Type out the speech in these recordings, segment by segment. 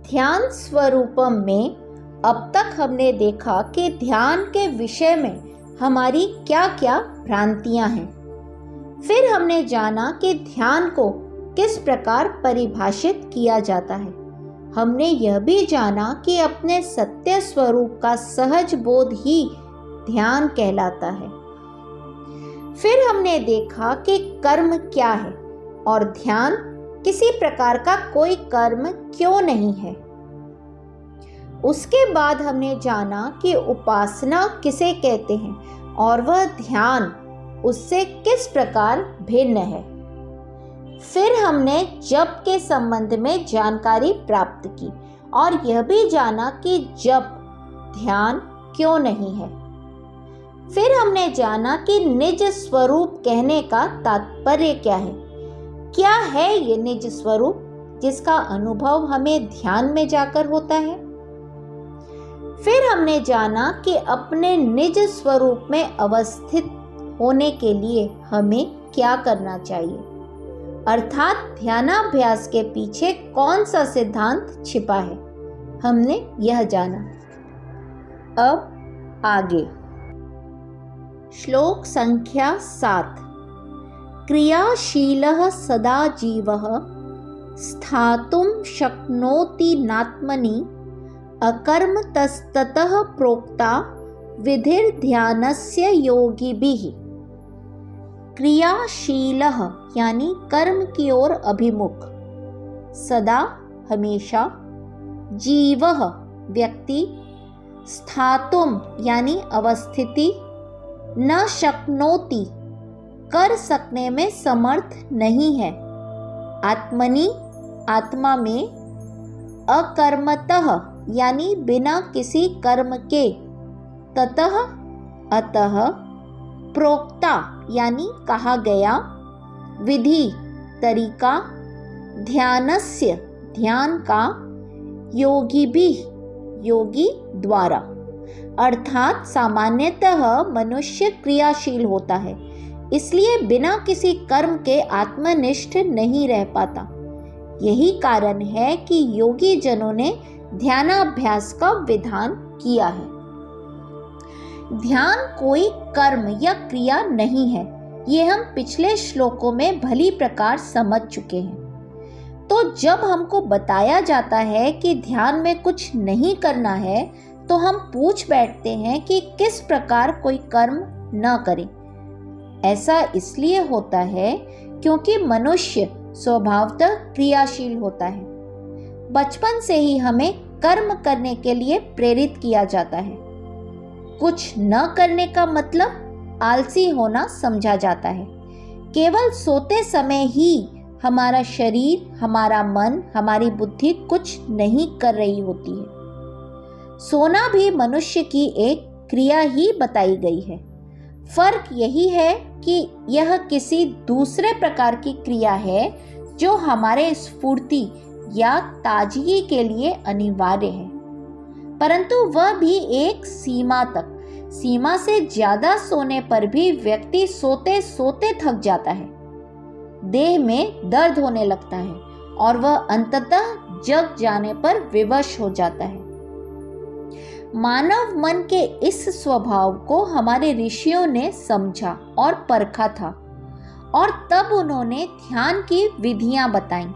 ध्यान स्वरूपम में अब तक हमने देखा कि ध्यान के विषय में हमारी क्या क्या भ्रांतियां हैं। फिर हमने जाना कि ध्यान को किस प्रकार परिभाषित किया जाता है। हमने यह भी जाना कि अपने सत्य स्वरूप का सहज बोध ही ध्यान कहलाता है। फिर हमने देखा कि कर्म क्या है और ध्यान किसी प्रकार का कोई कर्म क्यों नहीं है। उसके बाद हमने जाना कि उपासना किसे कहते हैं और वह ध्यान उससे किस प्रकार भिन्न है। फिर हमने जप के संबंध में जानकारी प्राप्त की और यह भी जाना कि जप ध्यान क्यों नहीं है। फिर हमने जाना कि निज स्वरूप कहने का तात्पर्य क्या है। क्या है ये निज स्वरूप जिसका अनुभव हमें ध्यान में जाकर होता है। फिर हमने जाना कि अपने निज स्वरूप में अवस्थित होने के लिए हमें क्या करना चाहिए, अर्थात ध्यानाभ्यास के पीछे कौन सा सिद्धांत छिपा है, हमने यह जाना। अब आगे श्लोक संख्या 7। क्रियाशीलः सदा जीवः स्थातुं शक्नोति नात्मनि अकर्मतस्ततः प्रोक्ता विधिर्ध्यानस्य योगिभिः। क्रियाशीलः यानी कर्म की ओर अभिमुख, सदा हमेशा, जीवः व्यक्ति, स्थातुम यानी अवस्थिति, न शक्नोति कर सकने में समर्थ नहीं है, आत्मनि आत्मा में, अकर्मतः यानी बिना किसी कर्म के, ततः अतः, प्रोक्ता यानी कहा गया, विधि तरीका, ध्यानस्य ध्यान का, योगी भी योगी द्वारा, अर्थात सामान्यतः मनुष्य क्रियाशील होता है, इसलिए बिना किसी कर्म के आत्मनिष्ठ नहीं रह पाता। यही कारण है कि योगी जनों ने ध्यानाभ्यास का विधान किया है। ध्यान कोई कर्म या क्रिया नहीं है, ये हम पिछले श्लोकों में भली प्रकार समझ चुके हैं। तो जब हमको बताया जाता है कि ध्यान में कुछ नहीं करना है, तो हम पूछ बैठते हैं कि किस प्रकार कोई कर्म न करें। ऐसा इसलिए होता है क्योंकि मनुष्य स्वभावतः क्रियाशील होता है। बचपन से ही हमें कर्म करने के लिए प्रेरित किया जाता है। कुछ न करने का मतलब आलसी होना समझा जाता है। केवल सोते समय ही हमारा शरीर, हमारा मन, हमारी बुद्धि कुछ नहीं कर रही होती है। सोना भी मनुष्य की एक क्रिया ही बताई गई है। फर्क यही है कि यह किसी दूसरे प्रकार की क्रिया है जो हमारे स्फूर्ति या ताजगी के लिए अनिवार्य है, परंतु वह भी एक सीमा तक। सीमा से ज्यादा सोने पर भी व्यक्ति सोते सोते थक जाता है, देह में दर्द होने लगता है और वह अंततः जग जाने पर विवश हो जाता है। मानव मन के इस स्वभाव को हमारे ऋषियों ने समझा और परखा था और तब उन्होंने ध्यान की विधियां बताई,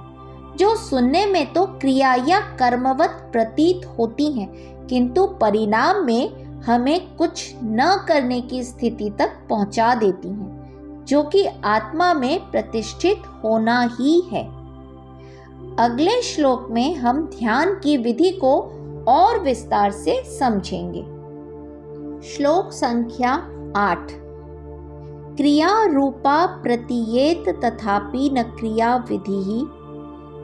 जो सुनने में तो क्रिया या कर्मवत प्रतीत होती हैं, किंतु परिणाम में हमें कुछ न करने की स्थिति तक पहुंचा देती हैं, जो कि आत्मा में प्रतिष्ठित होना ही है। अगले श्लोक में हम ध्यान की विधि को और विस्तार से समझेंगे। श्लोक संख्या 8। क्रिया रूपा प्रतीयेत तथापि न क्रिया विधि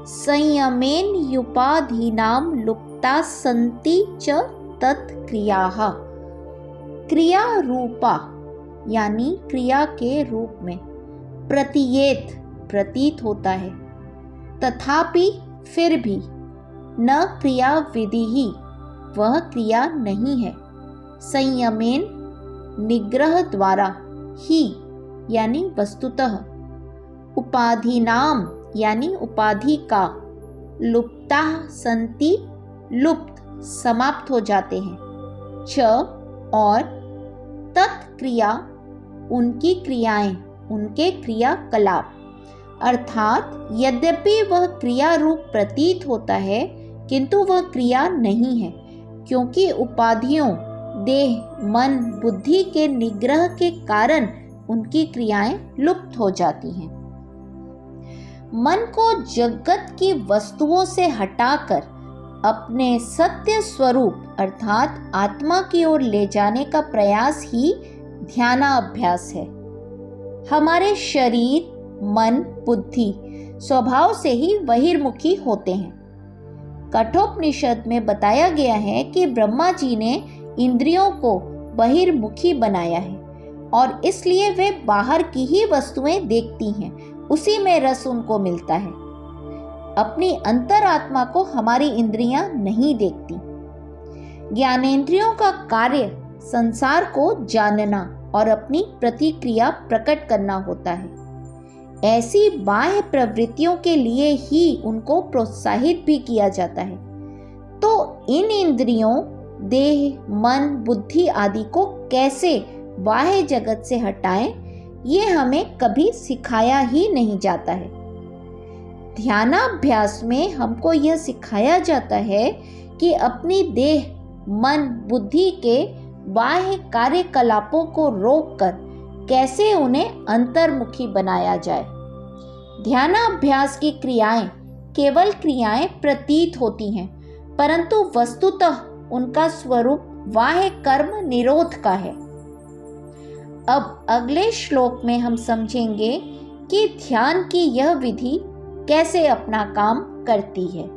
संयमेन युपाधीनां लुप्ता सन्ति च तत्क्रियाः। क्रिया रूपा यानी क्रिया के रूप में, प्रतीयेत प्रतीत होता है, तथापि फिर भी, न क्रिया विधि ही वह क्रिया नहीं है, संयमेन निग्रह द्वारा ही यानी वस्तुतः, उपाधिनाम यानी उपाधि का, लुप्ता संति लुप्त, समाप्त हो जाते हैं। च और तत्क्रिया, उनकी क्रियाएं, उनके क्रियाकलाप, अर्थात यद्यपि वह क्रिया रूप प्रतीत होता है किंतु वह क्रिया नहीं है, क्योंकि उपाधियों देह, मन, बुद्धि के निग्रह के कारण उनकी क्रियाएं लुप्त हो जाती हैं। मन को जगत की वस्तुओं से हटाकर अपने सत्य स्वरूप अर्थात आत्मा की ओर ले जाने का प्रयास ही ध्यानाभ्यास है। हमारे शरीर, मन, बुद्धि स्वभाव से ही बहिर्मुखी होते हैं। कठोपनिषद में बताया गया है कि ब्रह्मा जी ने इंद्रियों को बहिर्मुखी बनाया है और इसलिए वे बाहर की ही वस्तुएं देखती हैं, उसी में रस उनको मिलता है। अपनी अंतरात्मा को हमारी इंद्रियां नहीं देखती। ज्ञानेंद्रियों का कार्य संसार को जानना और अपनी प्रतिक्रिया प्रकट करना होता है। ऐसी बाह्य प्रवृत्तियों के लिए ही उनको प्रोत्साहित भी किया जाता है। तो इन इंद्रियों, देह, मन, बुद्धि आदि को कैसे बाह्य जगत से हटाएं, ये हमें कभी सिखाया ही नहीं जाता है। ध्यानाभ्यास में हमको यह सिखाया जाता है कि अपनी देह, मन, बुद्धि के बाह्य कार्यकलापों को रोककर कैसे उन्हें अंतर्मुखी बनाया जाए। ध्यानाभ्यास की क्रियाएं केवल क्रियाएं प्रतीत होती हैं, परंतु वस्तुतः उनका स्वरूप बाह्य कर्म निरोध का है। अब अगले श्लोक में हम समझेंगे कि ध्यान की यह विधि कैसे अपना काम करती है।